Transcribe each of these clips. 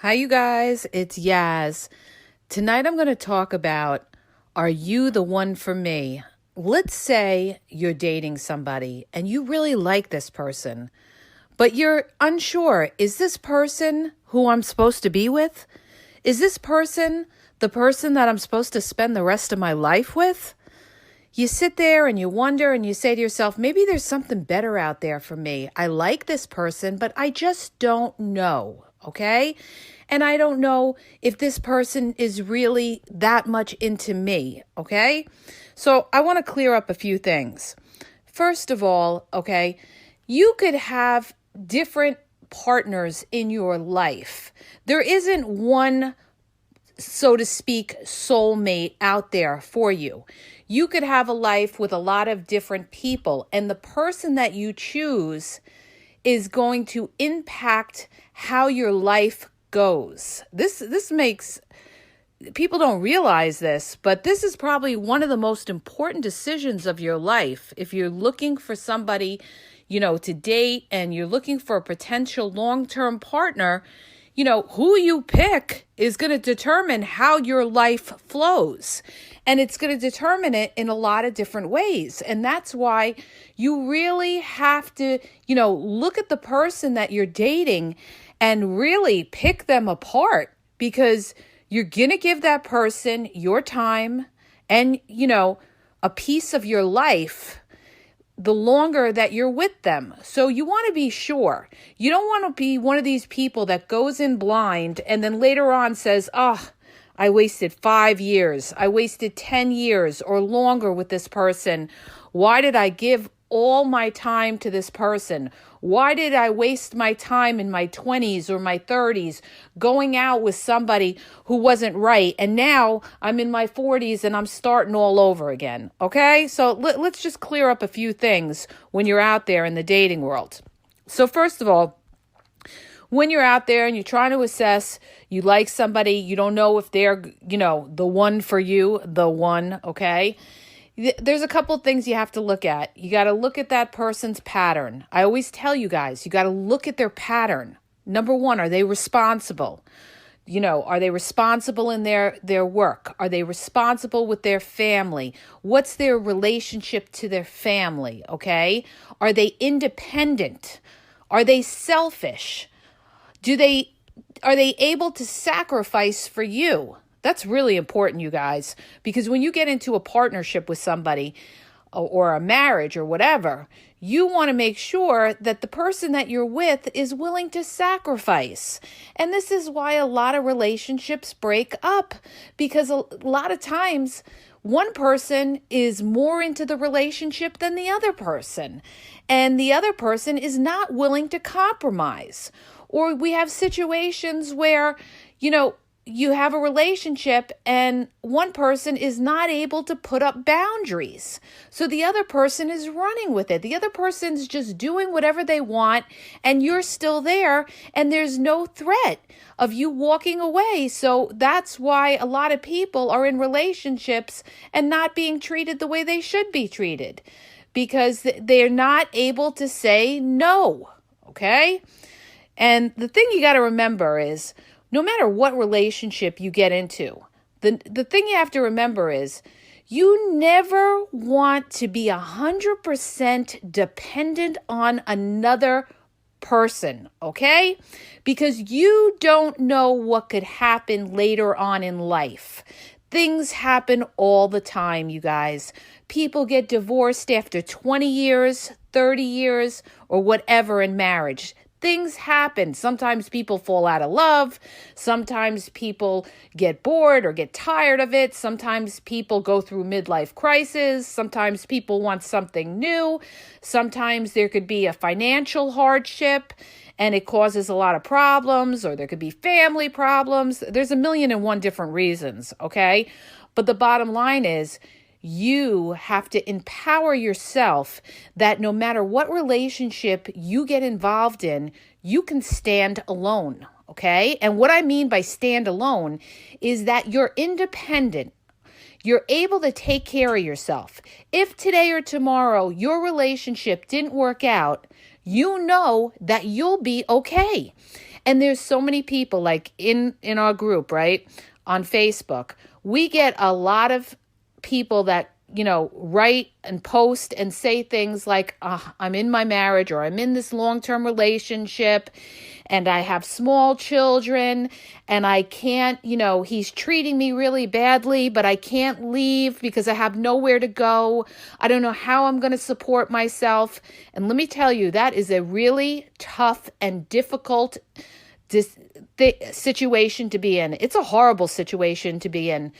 Hi, you guys. It's Yaz. Tonight I'm going to talk about, are you the one for me? Let's say you're dating somebody and you really like this person, but you're unsure. Is this person who I'm supposed to be with? Is this person the person that I'm supposed to spend the rest of my life with? You sit there and you wonder and you say to yourself, maybe there's something better out there for me. I like this person, but I just don't know. Okay. And I don't know if this person is really that much into me. Okay. So I want to clear up a few things. First of all, okay, you could have different partners in your life. There isn't one, so to speak, soulmate out there for you. You could have a life with a lot of different people, and the person that you choose is going to impact how your life goes. This makes people don't realize this, but this is probably one of the most important decisions of your life. If you're looking for somebody, to date and you're looking for a potential long-term partner, who you pick is going to determine how your life flows. And it's going to determine it in a lot of different ways. And that's why you really have to, look at the person that you're dating and really pick them apart, because you're going to give that person your time and, a piece of your life the longer that you're with them. So you want to be sure. You don't want to be one of these people that goes in blind and then later on says, I wasted 5 years. I wasted 10 years or longer with this person. Why did I give all my time to this person? Why did I waste my time in my 20s or my 30s going out with somebody who wasn't right? And now I'm in my 40s and I'm starting all over again. Okay? So let's just clear up a few things when you're out there in the dating world. So first of all, when you're out there and you're trying to assess, you like somebody, you don't know if they're, the one for you, the one, okay? There's a couple of things you have to look at. You got to look at that person's pattern. I always tell you guys, you got to look at their pattern. Number one, are they responsible? Are they responsible in their work? Are they responsible with their family? What's their relationship to their family, okay? Are they independent? Are they selfish? Are they able to sacrifice for you? That's really important, you guys, because when you get into a partnership with somebody or a marriage or whatever, you want to make sure that the person that you're with is willing to sacrifice. And this is why a lot of relationships break up, because a lot of times one person is more into the relationship than the other person, and the other person is not willing to compromise. Or we have situations where, you have a relationship and one person is not able to put up boundaries. So the other person is running with it. The other person's just doing whatever they want and you're still there and there's no threat of you walking away. So that's why a lot of people are in relationships and not being treated the way they should be treated, because they're not able to say no. Okay? And the thing you got to remember is, no matter what relationship you get into, the thing you have to remember is you never want to be 100% dependent on another person, okay? Because you don't know what could happen later on in life. Things happen all the time, you guys. People get divorced after 20 years, 30 years, or whatever in marriage. Things happen. Sometimes people fall out of love. Sometimes people get bored or get tired of it. Sometimes people go through midlife crisis. Sometimes people want something new. Sometimes there could be a financial hardship and it causes a lot of problems, or there could be family problems. There's 1,000,001 different reasons, okay? But the bottom line is, you have to empower yourself that no matter what relationship you get involved in, you can stand alone, okay? And what I mean by stand alone is that you're independent. You're able to take care of yourself. If today or tomorrow your relationship didn't work out, you know that you'll be okay. And there's so many people like in our group, right? On Facebook, we get a lot of people that, write and post and say things like, I'm in my marriage, or I'm in this long-term relationship and I have small children and I can't, he's treating me really badly, but I can't leave because I have nowhere to go. I don't know how I'm going to support myself. And let me tell you, that is a really tough and difficult situation to be in. It's a horrible situation to be in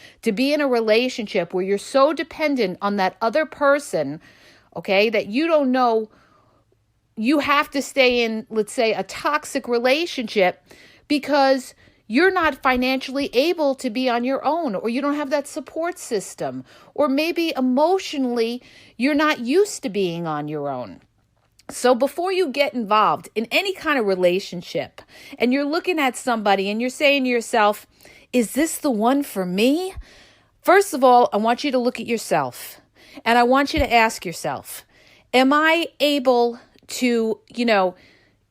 a relationship where you're so dependent on that other person, okay, that you don't know. You have to stay in, let's say, a toxic relationship because you're not financially able to be on your own, or you don't have that support system, or maybe emotionally you're not used to being on your own. So before you get involved in any kind of relationship and you're looking at somebody and you're saying to yourself, is this the one for me? First of all, I want you to look at yourself and I want you to ask yourself, am I able to,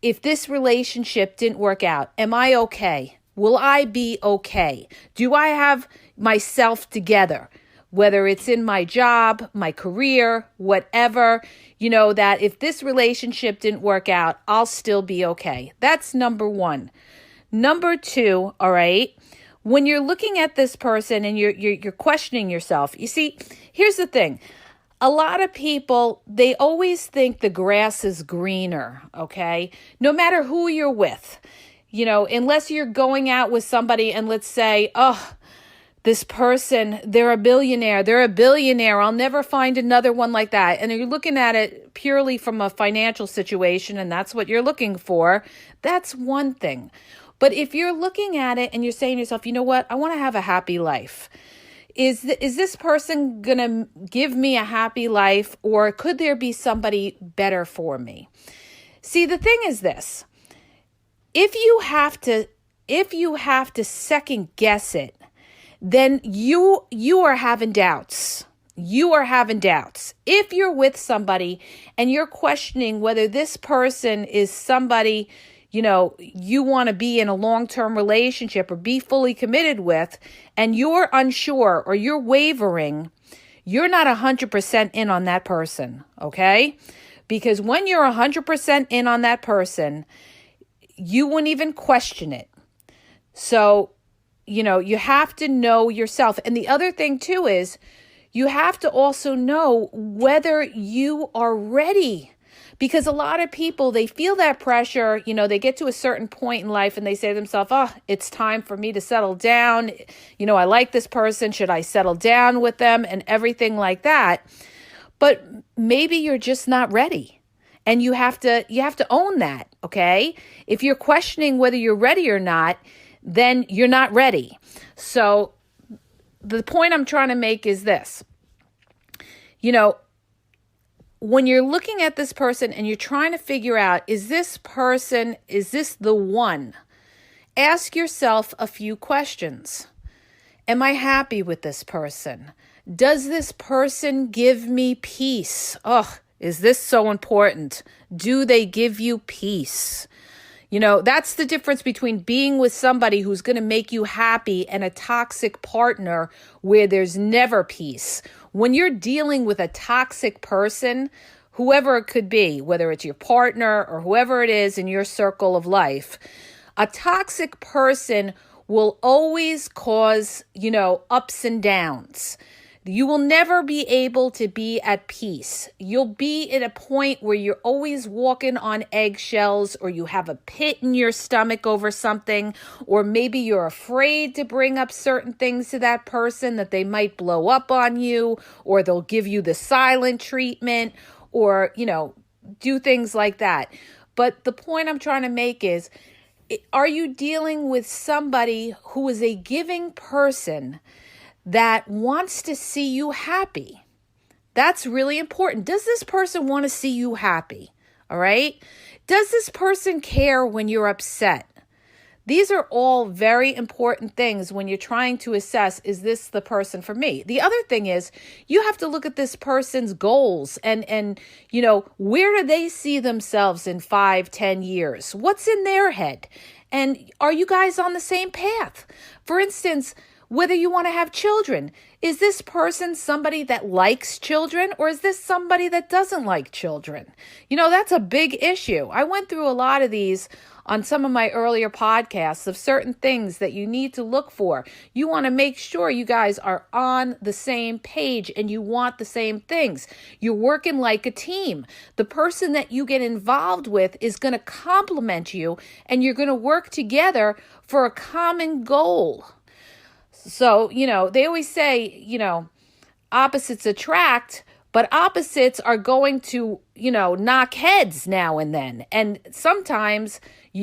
if this relationship didn't work out, am I okay? Will I be okay? Do I have myself together? Whether it's in my job, my career, whatever, that if this relationship didn't work out, I'll still be okay. That's number one. Number two, all right, when you're looking at this person and you're questioning yourself, you see, here's the thing. A lot of people, they always think the grass is greener, okay? No matter who you're with, unless you're going out with somebody and let's say, this person, they're a billionaire. I'll never find another one like that. And you're looking at it purely from a financial situation, and that's what you're looking for. That's one thing. But if you're looking at it and you're saying to yourself, you know what? I want to have a happy life. Is this person going to give me a happy life, or could there be somebody better for me? See, the thing is this. If you have to second guess it, then you are having doubts. You are having doubts. If you're with somebody and you're questioning whether this person is somebody, you want to be in a long-term relationship or be fully committed with, and you're unsure or you're wavering, you're not 100% in on that person, okay? Because when you're 100% in on that person, you wouldn't even question it. So, you have to know yourself. And the other thing too is you have to also know whether you are ready. Because a lot of people, they feel that pressure, they get to a certain point in life and they say to themselves, it's time for me to settle down. I like this person. Should I settle down with them and everything like that? But maybe you're just not ready. And you have to own that, okay? If you're questioning whether you're ready or not, then you're not ready. So the point I'm trying to make is this. When you're looking at this person and you're trying to figure out, is this the one? Ask yourself a few questions. Am I happy with this person? Does this person give me peace? Is this so important? Do they give you peace? That's the difference between being with somebody who's going to make you happy and a toxic partner where there's never peace. When you're dealing with a toxic person, whoever it could be, whether it's your partner or whoever it is in your circle of life, a toxic person will always cause, ups and downs. You will never be able to be at peace. You'll be at a point where you're always walking on eggshells, or you have a pit in your stomach over something, or maybe you're afraid to bring up certain things to that person that they might blow up on you, or they'll give you the silent treatment, or, do things like that. But the point I'm trying to make is, are you dealing with somebody who is a giving person that wants to see you happy? That's really important. Does this person want to see you happy? All right? Does this person care when you're upset? These are all very important things when you're trying to assess, is this the person for me? The other thing is, you have to look at this person's goals and where do they see themselves in 5-10 years? What's in their head? And are you guys on the same path? For instance, whether you want to have children, is this person somebody that likes children, or is this somebody that doesn't like children? That's a big issue. I went through a lot of these on some of my earlier podcasts of certain things that you need to look for. You want to make sure you guys are on the same page and you want the same things. You're working like a team. The person that you get involved with is going to complement you, and you're going to work together for a common goal. So, they always say, opposites attract, but opposites are going to, knock heads now and then. And sometimes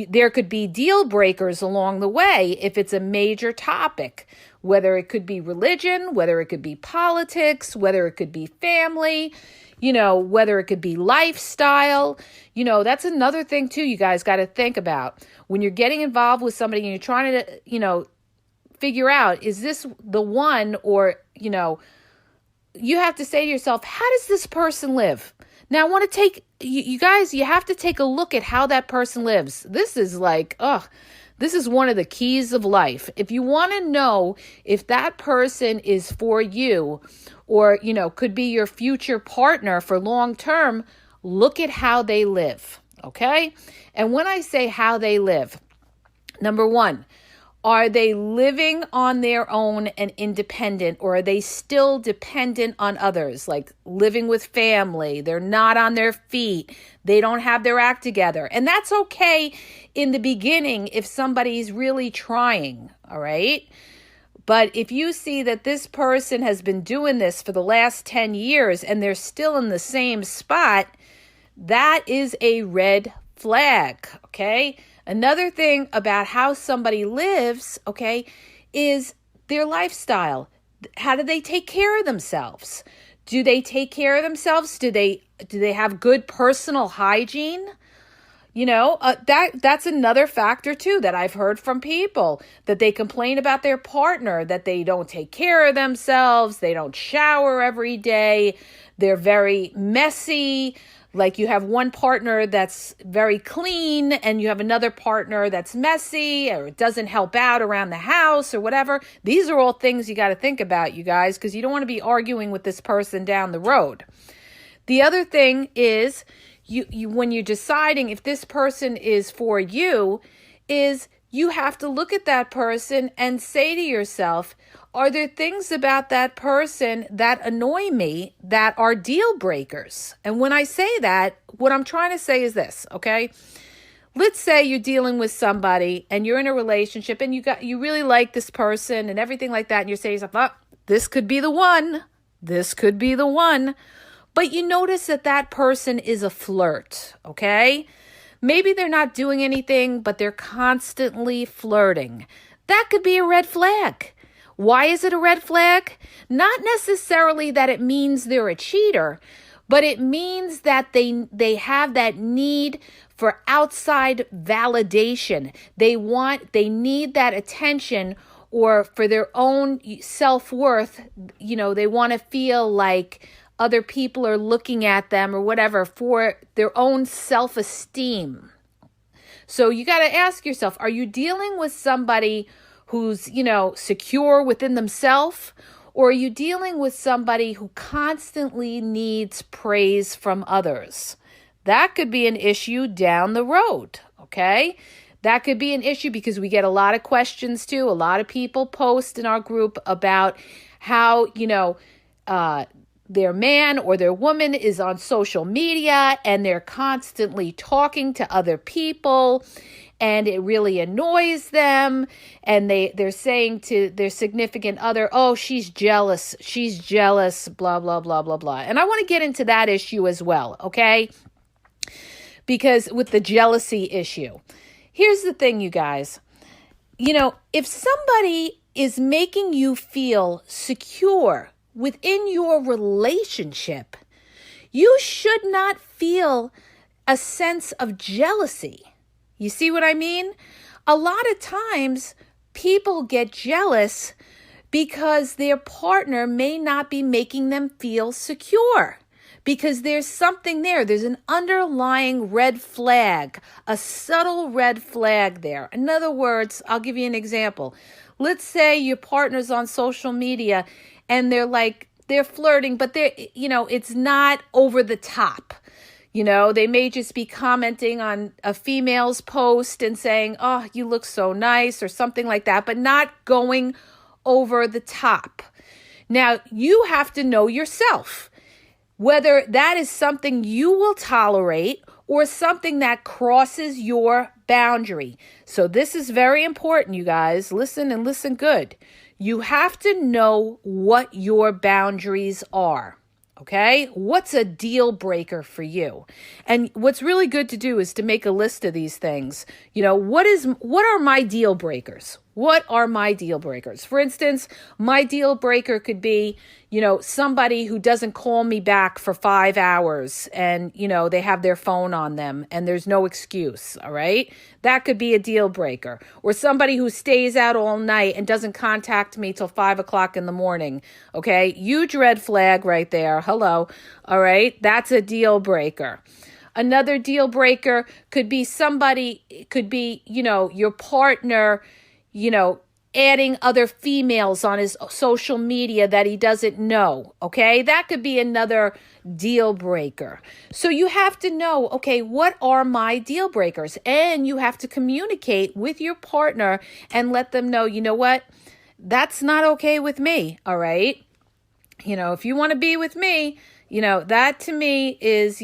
there could be deal breakers along the way if it's a major topic, whether it could be religion, whether it could be politics, whether it could be family, whether it could be lifestyle. That's another thing too you guys got to think about. When you're getting involved with somebody and you're trying to, figure out, is this the one, or, you have to say to yourself, how does this person live? Now, I want to take, you guys, you have to take a look at how that person lives. This is this is one of the keys of life. If you want to know if that person is for you, or, could be your future partner for long term, look at how they live, okay? And when I say how they live, number one, are they living on their own and independent, or are they still dependent on others, like living with family? They're not on their feet. They don't have their act together. And that's okay in the beginning if somebody's really trying, all right? But if you see that this person has been doing this for the last 10 years and they're still in the same spot, that is a red flag, okay? Another thing about how somebody lives, okay, is their lifestyle. How do they take care of themselves? Do they take care of themselves? Do they have good personal hygiene? That's another factor too that I've heard from people, that they complain about their partner, that they don't take care of themselves, they don't shower every day, they're very messy. Like you have one partner that's very clean and you have another partner that's messy or doesn't help out around the house or whatever. These are all things you got to think about, you guys, because you don't want to be arguing with this person down the road. The other thing is, you when you're deciding if this person is for you, is you have to look at that person and say to yourself, are there things about that person that annoy me that are deal breakers? And when I say that, what I'm trying to say is this, okay? Let's say you're dealing with somebody and you're in a relationship and you really like this person and everything like that, and you're saying to yourself, this could be the one. This could be the one. But you notice that person is a flirt, okay? Maybe they're not doing anything, but they're constantly flirting. That could be a red flag. Why is it a red flag? Not necessarily that it means they're a cheater, but it means that they have that need for outside validation. They need that attention, or for their own self-worth, they want to feel like other people are looking at them or whatever, for their own self-esteem. So you got to ask yourself, are you dealing with somebody who's, secure within themselves? Or are you dealing with somebody who constantly needs praise from others? That could be an issue down the road, okay? That could be an issue because we get a lot of questions too. A lot of people post in our group about how, their man or their woman is on social media and they're constantly talking to other people, and it really annoys them, and they're saying to their significant other, oh, she's jealous, blah, blah, blah, blah, blah. And I want to get into that issue as well, okay? Because with the jealousy issue, here's the thing, you guys. If somebody is making you feel secure within your relationship, you should not feel a sense of jealousy. You see what I mean? A lot of times people get jealous because their partner may not be making them feel secure, because there's something there. There's an underlying red flag, a subtle red flag there. In other words, I'll give you an example. Let's say your partner's on social media and they're flirting, but it's not over the top. They may just be commenting on a female's post and saying, "Oh, you look so nice," or something like that, but not going over the top. Now, you have to know yourself whether that is something you will tolerate or something that crosses your boundary. So this is very important, you guys. Listen and listen good. You have to know what your boundaries are. Okay? What's a deal breaker for you? And what's really good to do is to make a list of these things. What are my deal breakers? What are my deal breakers? For instance, my deal breaker could be, somebody who doesn't call me back for 5 hours and, they have their phone on them and there's no excuse. All right. That could be a deal breaker. Or somebody who stays out all night and doesn't contact me till 5 o'clock in the morning. Okay. Huge red flag right there. Hello. All right. That's a deal breaker. Another deal breaker could be your partner, adding other females on his social media that he doesn't know, okay? That could be another deal breaker. So you have to know, okay, what are my deal breakers? And you have to communicate with your partner and let them know, you know what? That's not okay with me, all right? If you want to be with me, that to me is,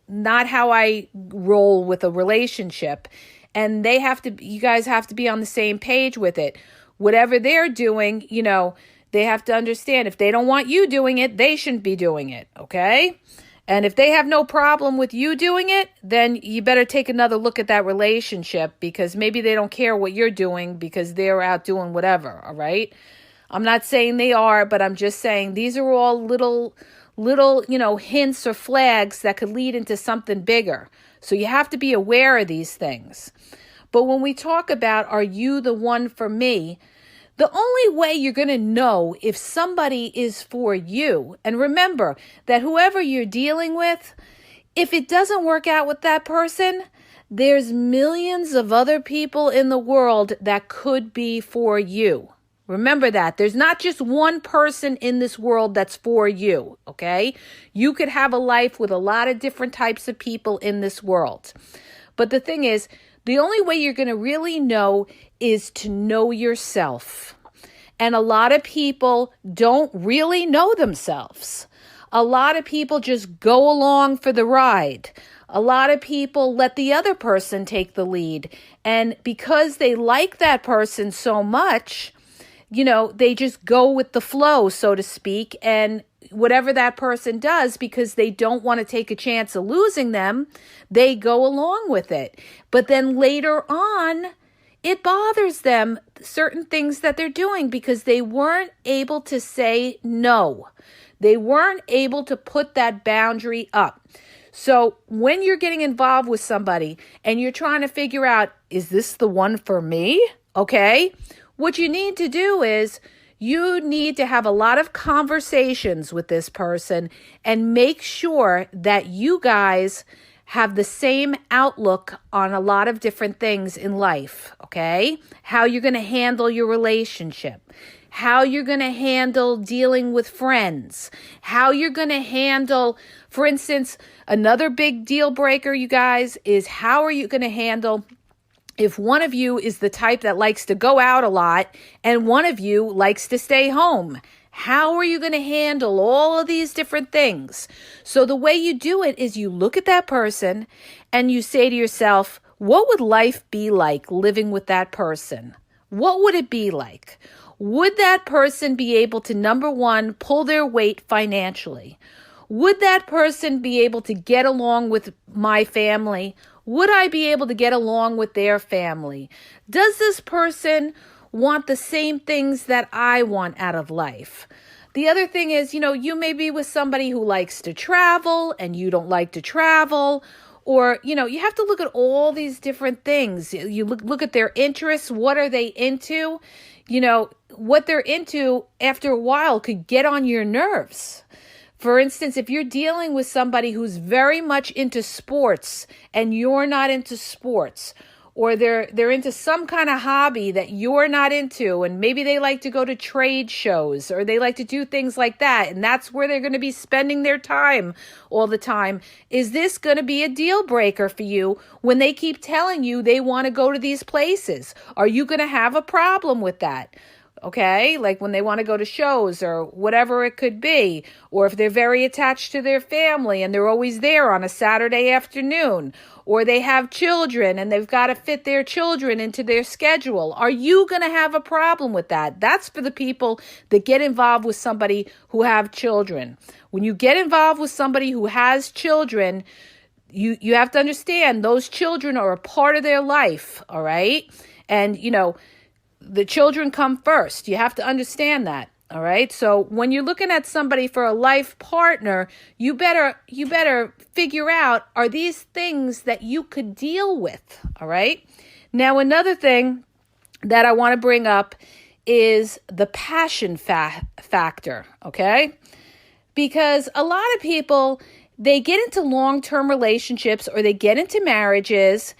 not how I roll with a relationship. And you guys have to be on the same page with it. Whatever they're doing, they have to understand if they don't want you doing it, they shouldn't be doing it. Okay. And if they have no problem with you doing it, then you better take another look at that relationship because maybe they don't care what you're doing because they're out doing whatever. All right. I'm not saying they are, but I'm just saying these are all little, hints or flags that could lead into something bigger. So you have to be aware of these things. But when we talk about, are you the one for me? The only way you're going to know if somebody is for you, and remember that whoever you're dealing with, if it doesn't work out with that person, there's millions of other people in the world that could be for you. Remember that. There's not just one person in this world that's for you, okay? You could have a life with a lot of different types of people in this world. But the thing is, the only way you're going to really know is to know yourself. And a lot of people don't really know themselves. A lot of people just go along for the ride. A lot of people let the other person take the lead. And because they like that person so much, they just go with the flow, so to speak, and whatever that person does, because they don't want to take a chance of losing them, they go along with it. But then later on, it bothers them, certain things that they're doing, because they weren't able to say no. They weren't able to put that boundary up. So when you're getting involved with somebody and you're trying to figure out, is this the one for me? Okay. What you need to do is you need to have a lot of conversations with this person and make sure that you guys have the same outlook on a lot of different things in life, okay? How you're going to handle your relationship, how you're going to handle dealing with friends, how you're going to handle, for instance, another big deal breaker, you guys, is how are you going to handle if one of you is the type that likes to go out a lot and one of you likes to stay home? How are you going to handle all of these different things? So the way you do it is you look at that person and you say to yourself, what would life be like living with that person? What would it be like? Would that person be able to, number one, pull their weight financially? Would that person be able to get along with my family? Would I be able to get along with their family? Does this person want the same things that I want out of life? The other thing is, you may be with somebody who likes to travel and you don't like to travel. Or, you have to look at all these different things. You look at their interests. What are they into? What they're into after a while could get on your nerves. For instance, if you're dealing with somebody who's very much into sports and you're not into sports, or they're into some kind of hobby that you're not into, and maybe they like to go to trade shows or they like to do things like that, and that's where they're going to be spending their time all the time, is this going to be a deal breaker for you when they keep telling you they want to go to these places? Are you going to have a problem with that? Okay, like when they want to go to shows or whatever it could be, or if they're very attached to their family and they're always there on a Saturday afternoon, or they have children and they've got to fit their children into their schedule. Are you going to have a problem with that? That's for the people that get involved with somebody who have children. When you get involved with somebody who has children, you have to understand those children are a part of their life, all right? And, the children come first. You have to understand that. All right. So when you're looking at somebody for a life partner, you better figure out, are these things that you could deal with? All right. Now, another thing that I want to bring up is the passion factor. Okay. Because a lot of people, they get into long-term relationships or they get into marriages,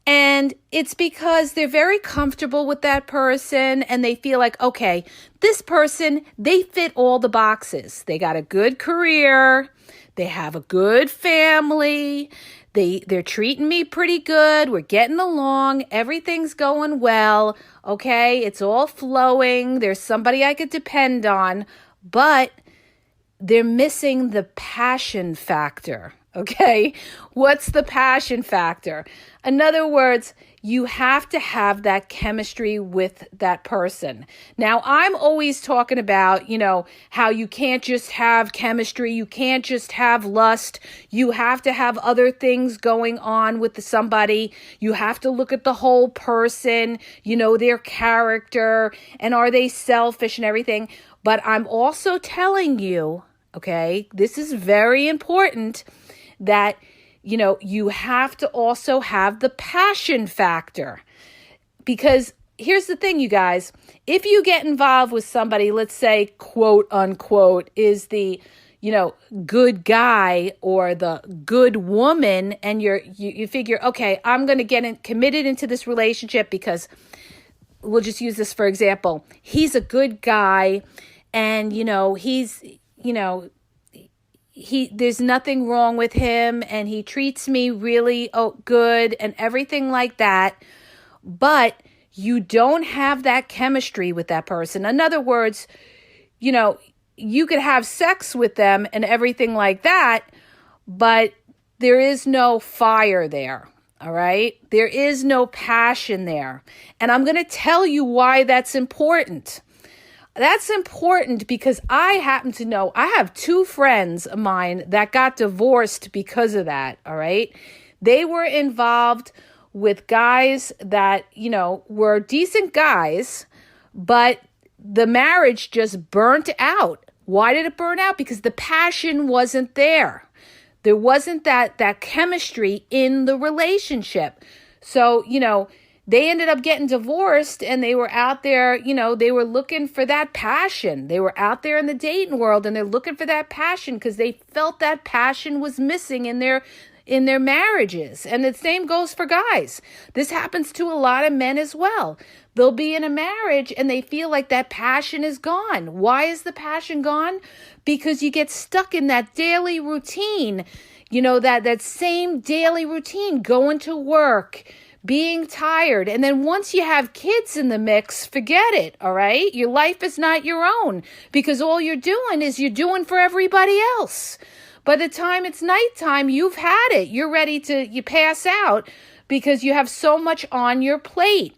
and it's because they're very comfortable with that person and they feel like, okay, this person, they fit all the boxes. They got a good career. They have a good family. They're treating me pretty good. We're getting along. Everything's going well. Okay, it's all flowing. There's somebody I could depend on, but they're missing the passion factor. Okay, what's the passion factor? In other words, you have to have that chemistry with that person. Now, I'm always talking about, how you can't just have chemistry. You can't just have lust. You have to have other things going on with somebody. You have to look at the whole person, their character, and are they selfish and everything. But I'm also telling you, okay, this is very important, that, you have to also have the passion factor. Because here's the thing, you guys, if you get involved with somebody, let's say, quote unquote, is the, good guy or the good woman, and you figure, okay, I'm going to get committed into this relationship because, we'll just use this for example, he's a good guy and, there's nothing wrong with him and he treats me really good and everything like that, but you don't have that chemistry with that person. In other words, you could have sex with them and everything like that, but there is no fire there. All right? There is no passion there. And I'm going to tell you why that's important. That's important because I happen to know, I have 2 friends of mine that got divorced because of that, all right? They were involved with guys that, were decent guys, but the marriage just burnt out. Why did it burn out? Because the passion wasn't there. There wasn't that chemistry in the relationship. So, they ended up getting divorced and they were out there, they were looking for that passion. They were out there in the dating world and they're looking for that passion because they felt that passion was missing in their marriages. And the same goes for guys. This happens to a lot of men as well. They'll be in a marriage and they feel like that passion is gone. Why is the passion gone? Because you get stuck in that daily routine, that same daily routine, going to work, being tired. And then once you have kids in the mix, forget it, all right? Your life is not your own because all you're doing is you're doing for everybody else. By the time it's nighttime, you've had it. You're ready you pass out because you have so much on your plate.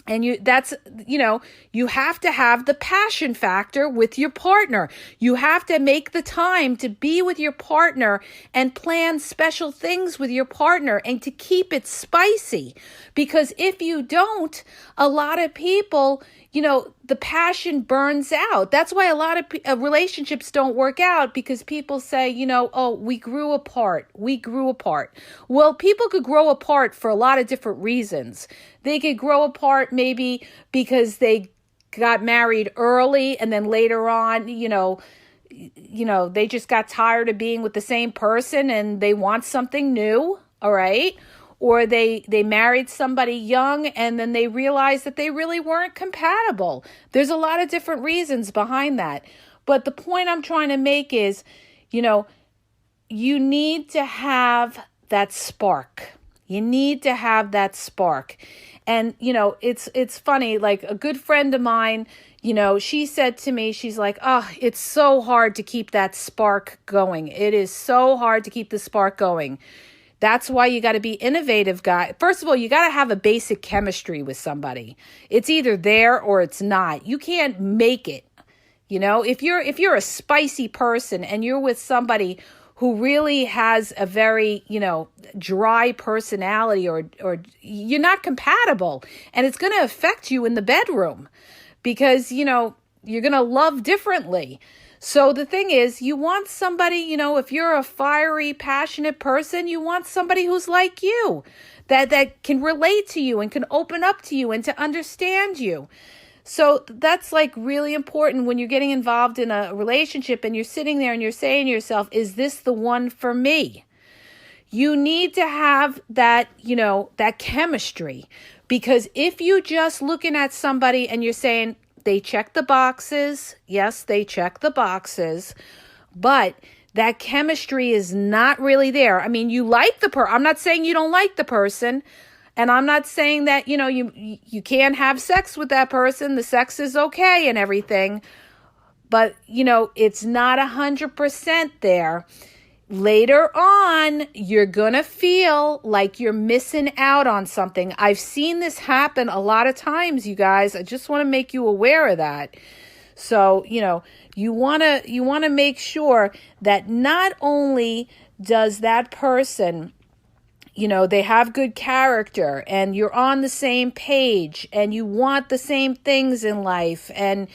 And you have to have the passion factor with your partner. You have to make the time to be with your partner and plan special things with your partner and to keep it spicy. Because if you don't, a lot of people, the passion burns out. That's why a lot of relationships don't work out, because people say, we grew apart. We grew apart. Well, people could grow apart for a lot of different reasons. They could grow apart maybe because they got married early and then later on, they just got tired of being with the same person and they want something new, all right? Or they married somebody young and then they realized that they really weren't compatible. There's a lot of different reasons behind that. But the point I'm trying to make is, you need to have that spark. You need to have that spark. And, it's funny, like a good friend of mine, she said to me, she's like, oh, it's so hard to keep that spark going. It is so hard to keep the spark going. That's why you got to be innovative, guy. First of all, you got to have a basic chemistry with somebody. It's either there or it's not. You can't make it. If you're a spicy person and you're with somebody who really has a very, dry personality or you're not compatible, and it's going to affect you in the bedroom because, you're going to love differently. So the thing is, you want somebody, if you're a fiery, passionate person, you want somebody who's like you, that can relate to you and can open up to you and to understand you. So that's like really important when you're getting involved in a relationship and you're sitting there and you're saying to yourself, is this the one for me? You need to have that, that chemistry, because if you just looking at somebody and you're saying they check the boxes, yes, they check the boxes, but that chemistry is not really there. I mean, you like the person. I'm not saying you don't like the person. And I'm not saying that, you can't have sex with that person. The sex is okay and everything. But, it's not 100% there. Later on, you're going to feel like you're missing out on something. I've seen this happen a lot of times, you guys. I just want to make you aware of that. So, you want to make sure that not only does that person, they have good character and you're on the same page and you want the same things in life and,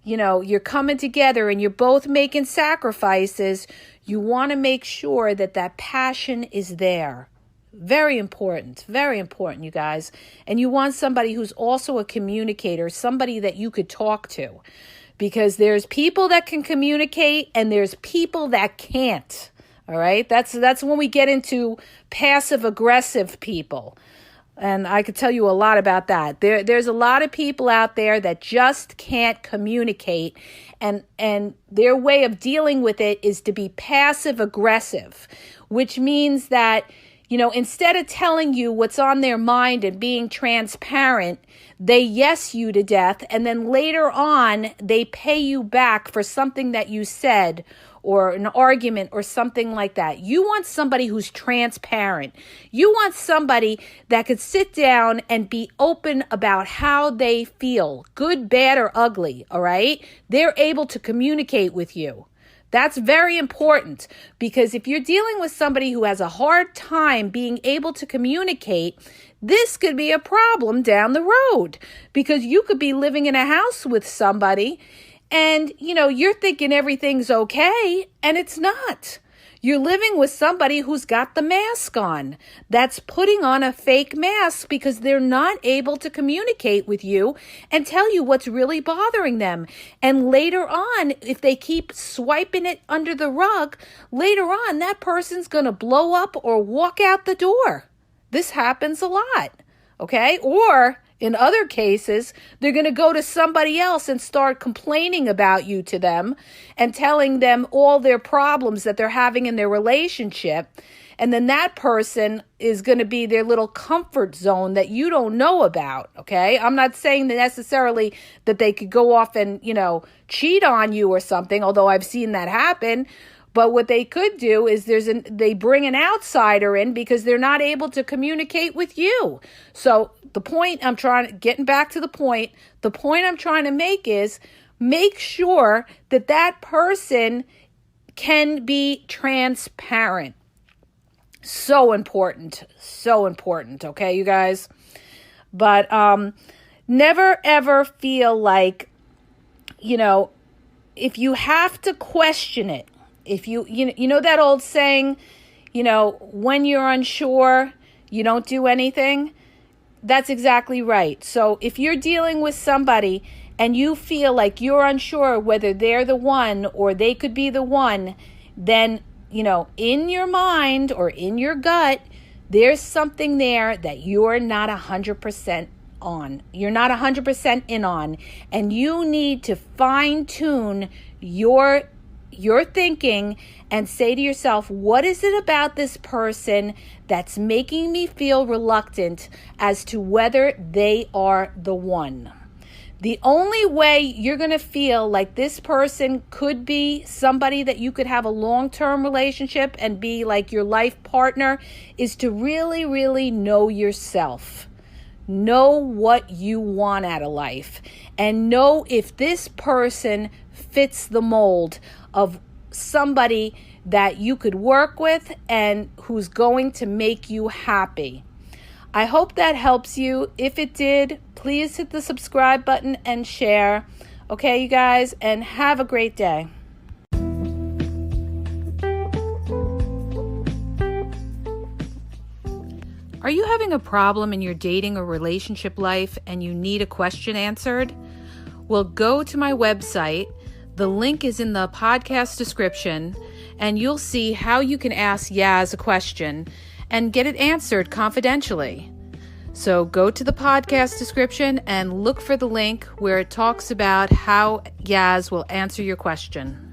you're coming together and you're both making sacrifices. You want to make sure that that passion is there. Very important, you guys. And you want somebody who's also a communicator, somebody that you could talk to, because there's people that can communicate and there's people that can't. All right. That's when we get into passive aggressive people. And I could tell you a lot about that. There's a lot of people out there that just can't communicate, and their way of dealing with it is to be passive aggressive, which means that, instead of telling you what's on their mind and being transparent, they yes you to death, and then later on they pay you back for something that you said or an argument or something like that. You want somebody who's transparent. You want somebody that could sit down and be open about how they feel, good, bad, or ugly, all right? They're able to communicate with you. That's very important, because if you're dealing with somebody who has a hard time being able to communicate, this could be a problem down the road, because you could be living in a house with somebody and, you're thinking everything's okay, and it's not. You're living with somebody who's got the mask on, that's putting on a fake mask because they're not able to communicate with you and tell you what's really bothering them. And later on, if they keep swiping it under the rug, later on, that person's going to blow up or walk out the door. This happens a lot, okay? Or in other cases, they're going to go to somebody else and start complaining about you to them and telling them all their problems that they're having in their relationship. And then that person is going to be their little comfort zone that you don't know about, okay? I'm not saying that necessarily that they could go off and, cheat on you or something, although I've seen that happen. But what they could do is they bring an outsider in because they're not able to communicate with you. So the point getting back to the point I'm trying to make is make sure that that person can be transparent. So important, okay, you guys? But never ever feel like, if you have to question it, if you know that old saying, when you're unsure, you don't do anything. That's exactly right. So if you're dealing with somebody and you feel like you're unsure whether they're the one or they could be the one, then, in your mind or in your gut, there's something there that you're not 100% on. You're not 100% in on, and you need to fine tune your thinking and say to yourself, what is it about this person that's making me feel reluctant as to whether they are the one? The only way you're going to feel like this person could be somebody that you could have a long-term relationship and be like your life partner is to really, really know yourself. Know what you want out of life, and know if this person fits the mold of somebody that you could work with and who's going to make you happy. I hope that helps you. If it did, please hit the subscribe button and share. Okay, you guys, and have a great day. Are you having a problem in your dating or relationship life and you need a question answered? Well, go to my website. The link is in the podcast description, and you'll see how you can ask Yaz a question and get it answered confidentially. So go to the podcast description and look for the link where it talks about how Yaz will answer your question.